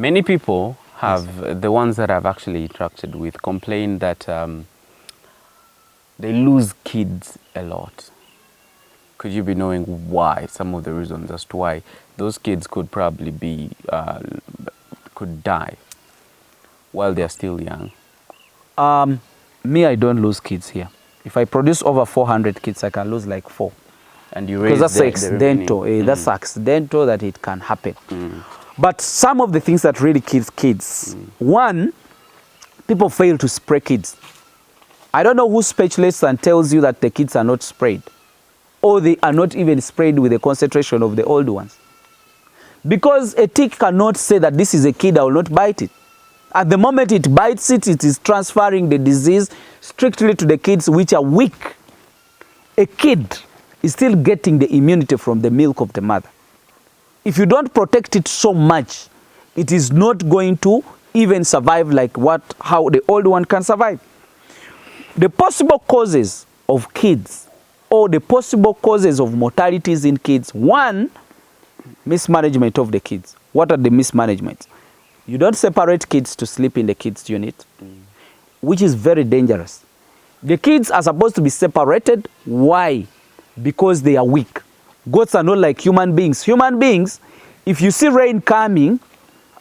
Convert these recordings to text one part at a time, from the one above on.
Many people have, the ones that I've actually interacted with, complain that they lose kids a lot. Could you be knowing why, some of the reasons as to why those kids could probably be, could die while they're still young? Me, I don't lose kids here. If I produce over 400 kids, I can lose like 4. And you raise because that's accidental. That's accidental that it can happen. But some of the things that really kills kids, one, people fail to spray kids. I don't know who specialists and tells you that the kids are not sprayed, or they are not even sprayed with the concentration of the old ones. Because a tick cannot say that this is a kid, I will not bite it. At the moment it bites it, it is transferring the disease strictly to the kids which are weak. A kid is still getting the immunity from the milk of the mother. If you don't protect it so much, it is not going to even survive like how the old one can survive. The possible causes of kids, or the possible causes of mortalities in kids, one, mismanagement of the kids. What are the mismanagements? You don't separate kids to sleep in the kids unit, which is very dangerous. The kids are supposed to be separated. Why? Because they are weak. Goats are not like human beings. Human beings, if you see rain coming,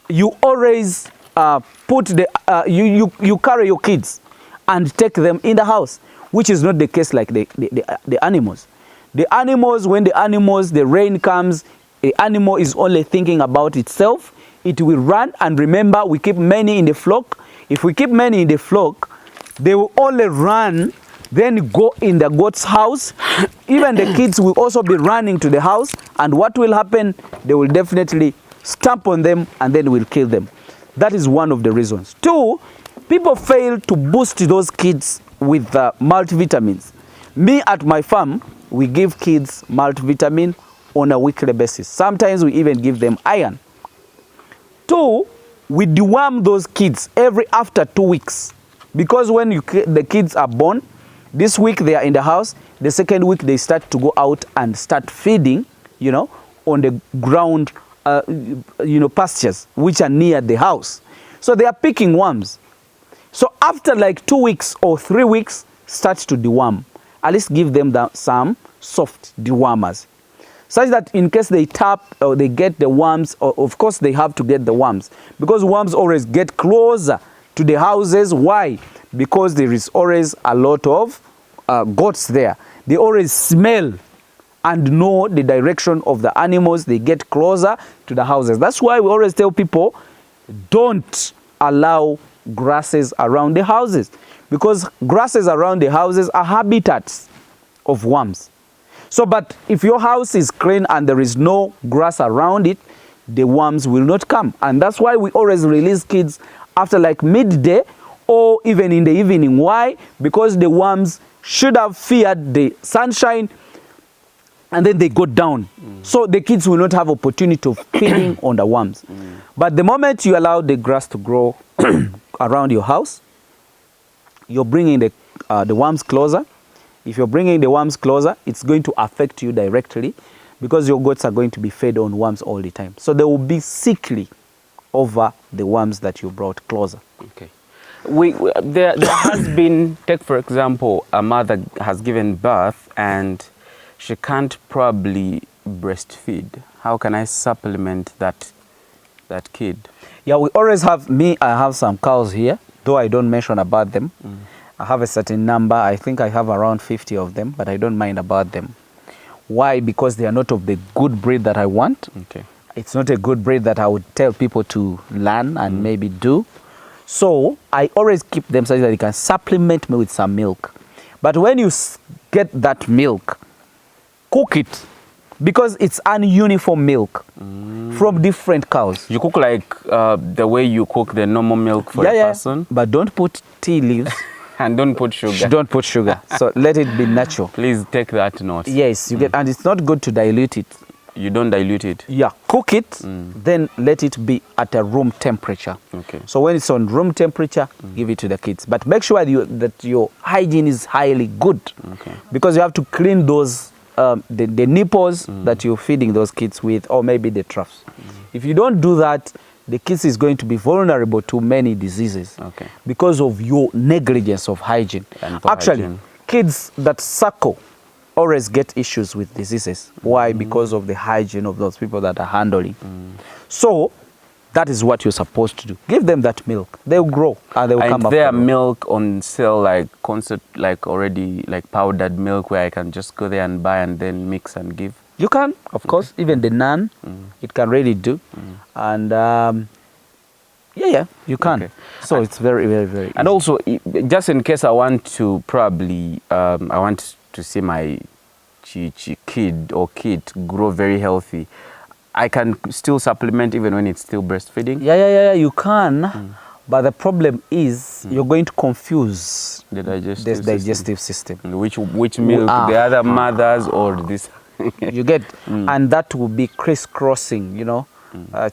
you always you carry your kids and take them in the house, which is not the case like the animals. The animals, when the rain comes, the animal is only thinking about itself. It will run, and remember, we keep many in the flock. If we keep many in the flock, they will only run, then go in the goat's house. Even the kids will also be running to the house, and what will happen? They will definitely stamp on them, and then will kill them. That is one of the reasons. Two, people fail to boost those kids with multivitamins. Me, at my farm, we give kids multivitamin on a weekly basis. Sometimes we even give them iron. Two, we deworm those kids after 2 weeks. Because when the kids are born, this week they are in the house, the second week they start to go out and start feeding, on the ground, pastures which are near the house. So they are picking worms. So after like 2 weeks or 3 weeks, start to deworm. At least give them some soft dewormers, such that in case they tap or they get the worms, of course they have to get the worms, because worms always get closer to the houses. Why? Because there is always a lot of goats there. They always smell and know the direction of the animals. They get closer to the houses. That's why we always tell people, don't allow grasses around the houses, because grasses around the houses are habitats of worms. So, but if your house is clean and there is no grass around it, the worms will not come. And that's why we always release kids after like midday or even in the evening. Why? Because the worms should have feared the sunshine, and then they go down. So the kids will not have opportunity of feeding on the worms. But the moment you allow the grass to grow around your house, you're bringing the worms closer. If you're bringing the worms closer, it's going to affect you directly, because your goats are going to be fed on worms all the time. So they will be sickly over the worms that you brought closer. Okay. There has been, take for example, a mother has given birth and she can't probably breastfeed. How can I supplement that kid? Yeah, we always have, I have some cows here, though I don't mention about them. I have a certain number. I think I have around 50 of them, but I don't mind about them. Why? Because they are not of the good breed that I want. Okay. It's not a good breed that I would tell people to learn and maybe do. So I always keep them so that they can supplement me with some milk. But when you get that milk, cook it, because it's ununiform milk from different cows. You cook like the way you cook the normal milk for a person? But don't put tea leaves. And don't put sugar. Don't put sugar. So let it be natural. Please take that note. Yes, you get, and it's not good to dilute it. You don't dilute it? Yeah, cook it, then let it be at a room temperature. Okay. So when it's on room temperature, give it to the kids. But make sure that your hygiene is highly good. Okay. Because you have to clean those, the nipples that you're feeding those kids with, or maybe the troughs. If you don't do that, the kids is going to be vulnerable to many diseases because of your negligence of hygiene. Actually, kids that suckle always get issues with diseases. Why? Because of the hygiene of those people that are handling. So that is what you're supposed to do. Give them that milk. They'll grow and they'll come up. There milk on sale, like already like powdered milk, where I can just go there and buy and then mix and give. You can, of course, even the naan, it can really do. And yeah, you can. Okay. So it's very, very, very easy. And also, just in case I want to probably, I want to see my kid grow very healthy, I can still supplement even when it's still breastfeeding? Yeah, you can. But the problem is you're going to confuse the digestive system. Which milk, the other mothers or this? You get, and that will be crisscrossing, you know,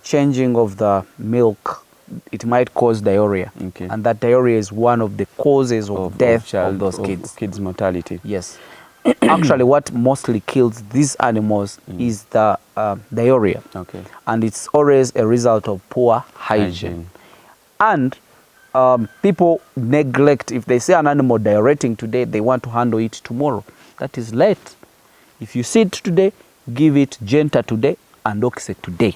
changing of the milk. It might cause diarrhea. And that diarrhea is one of the causes of death of those kids. Kids' mortality. Yes. Actually, what mostly kills these animals is the diarrhea. And it's always a result of poor hygiene. And people neglect, if they see an animal diarrheating today, they want to handle it tomorrow. That is late. If you see it today, give it Genta today and Oxy today.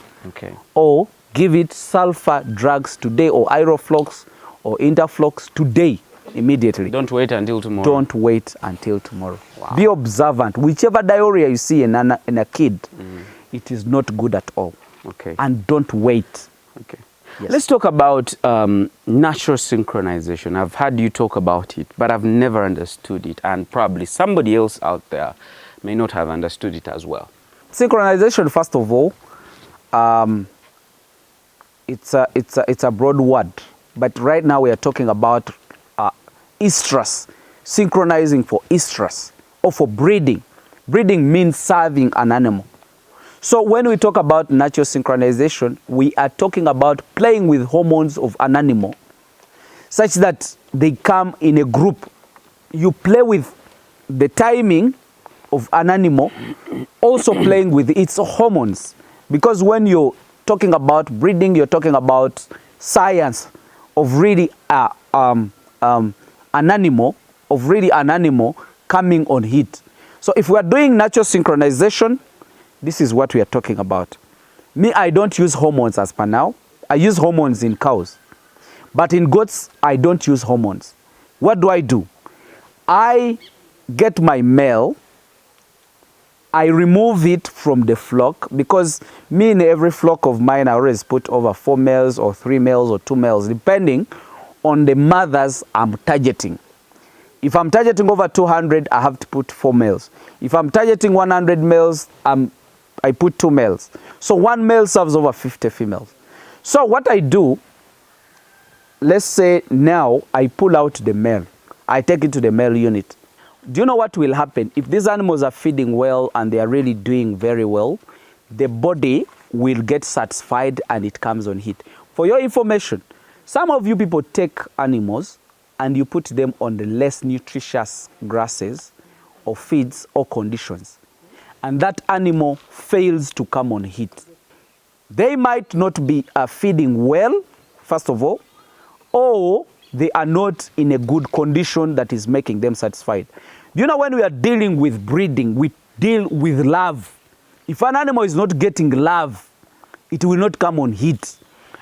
Or give it sulfur drugs today, or Aeroflox or Interflox today, immediately. Don't wait until tomorrow. Don't wait until tomorrow. Wow. Be observant. Whichever diarrhea you see in a kid, it is not good at all. And don't wait. Yes. Let's talk about natural synchronization. I've heard you talk about it, but I've never understood it. And probably somebody else out there may not have understood it as well. Synchronization, first of all, it's a broad word. But right now we are talking about estrus, synchronizing for estrus or for breeding. Breeding means serving an animal. So when we talk about natural synchronization, we are talking about playing with hormones of an animal such that they come in a group. You play with the timing of an animal, also playing with its hormones. Because when you're talking about breeding, you're talking about science of really an animal coming on heat. So if we are doing natural synchronization, this is what we are talking about. Me, I don't use hormones as per now. I use hormones in cows. But in goats, I don't use hormones. What do? I get my male, I remove it from the flock, because me in every flock of mine, I always put over 4 males or 3 males or 2 males, depending on the mothers I'm targeting. If I'm targeting over 200, I have to put 4 males. If I'm targeting 100 males, I put 2 males. So 1 male serves over 50 females. So what I do, let's say now I pull out the male. I take it to the male unit. Do you know what will happen? If these animals are feeding well and they are really doing very well, the body will get satisfied and it comes on heat. For your information, some of you people take animals and you put them on the less nutritious grasses or feeds or conditions, and that animal fails to come on heat. They might not be feeding well, first of all, or they are not in a good condition that is making them satisfied. You know, when we are dealing with breeding, we deal with love. If an animal is not getting love, it will not come on heat.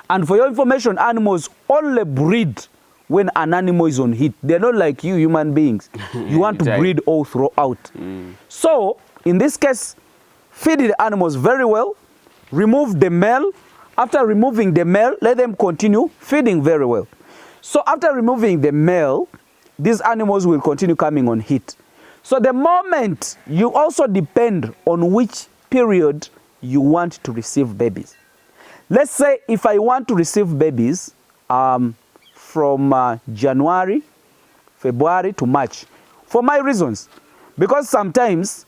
And for your information, animals only breed when an animal is on heat. They're not like you human beings. You want to breed all throughout. So, in this case, feed the animals very well, remove the male. After removing the male, let them continue feeding very well. So after removing the male, these animals will continue coming on heat. So the moment, you also depend on which period you want to receive babies. Let's say if I want to receive babies from January, February to March, for my reasons. Because sometimes,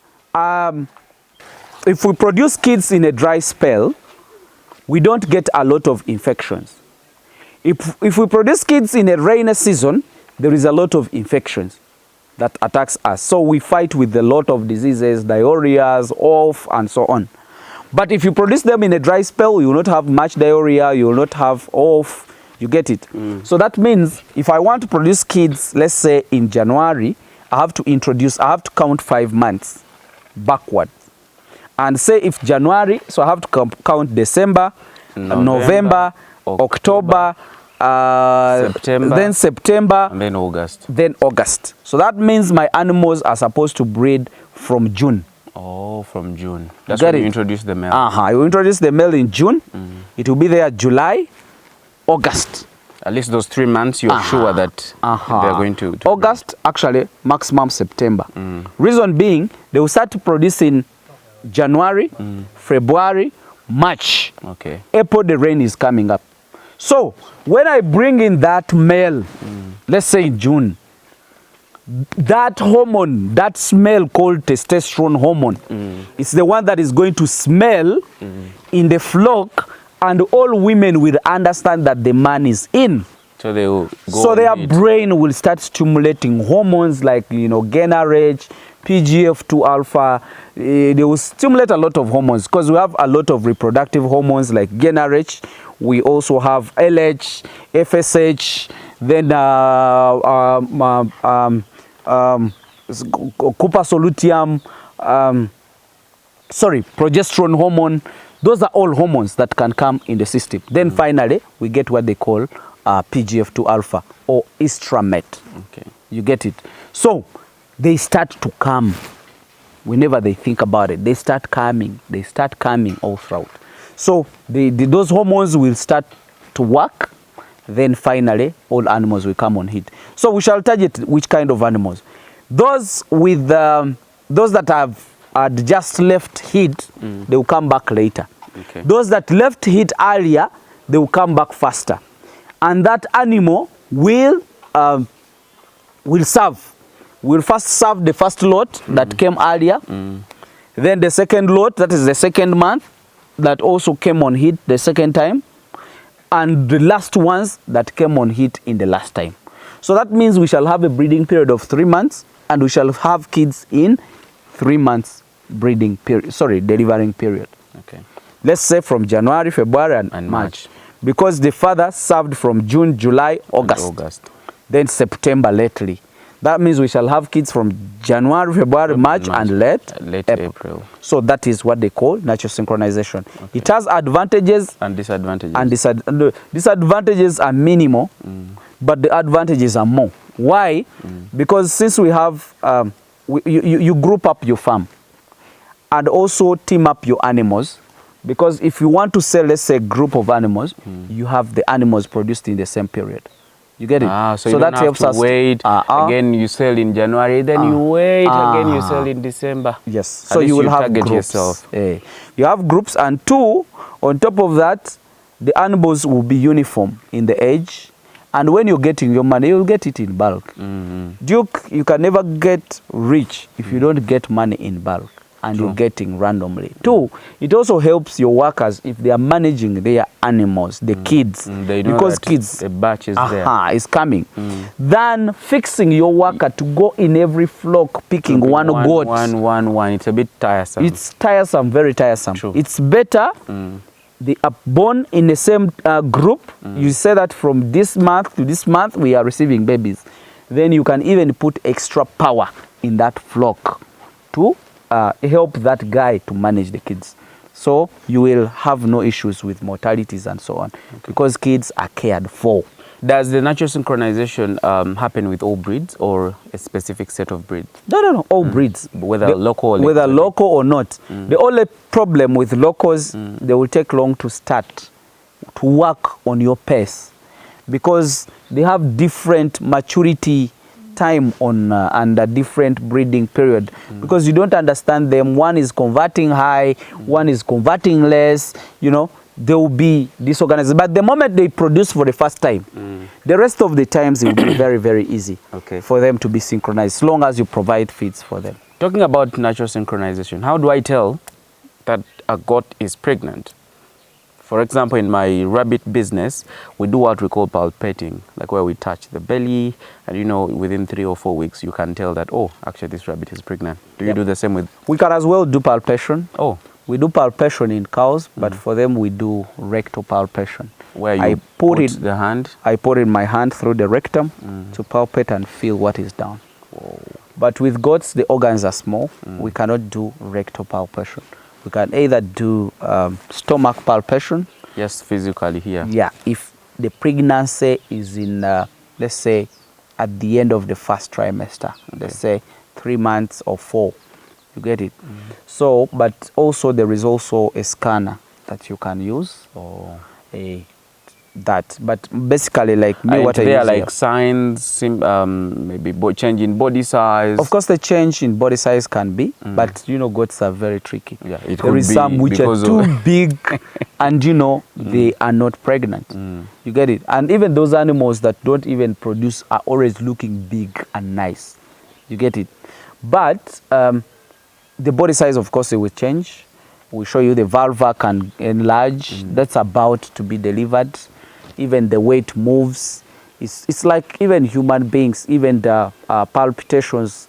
if we produce kids in a dry spell, we don't get a lot of infections. If we produce kids in a rainy season, there is a lot of infections that attacks us. So we fight with a lot of diseases, diarrheas, and so on. But if you produce them in a dry spell, you will not have much diarrhea, you will not have off, you get it. So that means if I want to produce kids, let's say in January, I have to count 5 months backward. And say if January, so I have to count December, November, October, September, then September, and then August. Then August. So that means my animals are supposed to breed from June. Oh, from June. That's when you introduce the male. You introduce the male in June. It will be there July, August. At least those 3 months, you're sure that they're going to August, breed. Actually, maximum September. Reason being, they will start to produce in January, February, March. Okay. April, the rain is coming up. So when I bring in that male, let's say in June, that hormone, that smell called testosterone hormone, it's the one that is going to smell in the flock, and all women will understand that the man is in. So they will go. So their brain will start stimulating hormones like, GnRH, PGF2 alpha. They will stimulate a lot of hormones because we have a lot of reproductive hormones like GnRH. We also have LH, FSH, then cuparsoluteum, progesterone hormone. Those are all hormones that can come in the system. Then finally, we get what they call PGF2 alpha or estramet. Okay. You get it? So they start to come whenever they think about it. They start coming. They start coming all throughout. So those hormones will start to work. Then finally, all animals will come on heat. So we shall target which kind of animals. Those with those that have just left heat, they will come back later. Okay. Those that left heat earlier, they will come back faster. And that animal will serve. We'll first serve the first lot that came earlier. Then the second lot, that is the second month, that also came on heat the second time. And the last ones that came on heat in the last time. So that means we shall have a breeding period of 3 months, and we shall have kids in 3 months breeding period, delivering period. Okay. Let's say from January, February, and March. Because the father served from June, July, August. Then September lately. That means we shall have kids from January, February, March, and late April. So that is what they call natural synchronization. Okay. It has advantages and disadvantages. And disadvantages are minimal, but the advantages are more. Why? Because since we have, you group up your farm and also team up your animals. Because if you want to sell, let's say, a group of animals, you have the animals produced in the same period. You get it? So you don't have to wait. Again, you sell in January, then you wait. Again, you sell in December. Yes. So you will have groups. Yourself. You have groups, and two, on top of that, the animals will be uniform in the age. And when you're getting your money, you'll get it in bulk. Duke, you can never get rich if you don't get money in bulk. And you're getting randomly. Two, it also helps your workers if they are managing their animals, the kids. They know because kids, a batch is there. Is coming. Than fixing your worker to go in every flock picking one goat. One. It's a bit tiresome. It's tiresome, very tiresome. True. It's better they are born in the same group. You say that from this month to this month we are receiving babies. Then you can even put extra power in that flock to help that guy to manage the kids. So you will have no issues with mortalities and so on, because kids are cared for. Does the natural synchronization happen with all breeds or a specific set of breeds? No, all breeds. Whether local or not. The only problem with locals, they will take long to start to work on your pace, because they have different maturity time on and a different breeding period, because you don't understand them. One is converting high, one is converting less, they will be disorganized. But the moment they produce for the first time, the rest of the times it will be very, very easy for them to be synchronized, as long as you provide feeds for them. Talking about natural synchronization, how do I tell that a goat is pregnant? For example, in my rabbit business, we do what we call palpating, like where we touch the belly, and within 3 or 4 weeks, you can tell that, oh, actually this rabbit is pregnant. Do you do the same with? We can as well do palpation. Oh. We do palpation in cows, but for them we do rectal palpation. Where you I put it, the hand? I put in my hand through the rectum to palpate and feel what is down. Whoa. But with goats, the organs are small. We cannot do rectal palpation. We can either do stomach palpation. Yes, physically here. Yeah, if the pregnancy is in, let's say, at the end of the first trimester, let's say 3 months or 4, you get it. So, but also there is also a scanner that you can use. Oh. That, but basically, like me, And what I there use are like here. signs, maybe change in body size. Of course, the change in body size can be, but you know, goats are very tricky. Yeah, it There could is be some which are because too of big, and you know, they are not pregnant. You get it? And even those animals that don't even produce are always looking big and nice. You get it? But the body size, of course, it will change. We'll show you the vulva can enlarge. That's about to be delivered. Even the weight moves. It's like even human beings, even the palpitations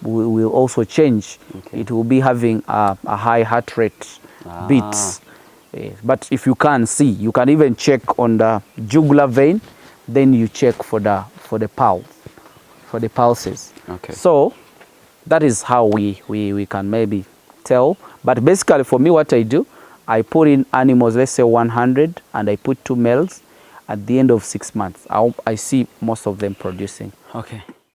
will also change. Okay. It will be having a high heart rate beats. But if you can see, you can even check on the jugular vein, then you check for the pulse, for the pulses. Okay. So that is how we can maybe tell. But basically for me, what I do, I put in animals, let's say 100, and I put 2 males. At the end of 6 months, I see most of them producing. Okay.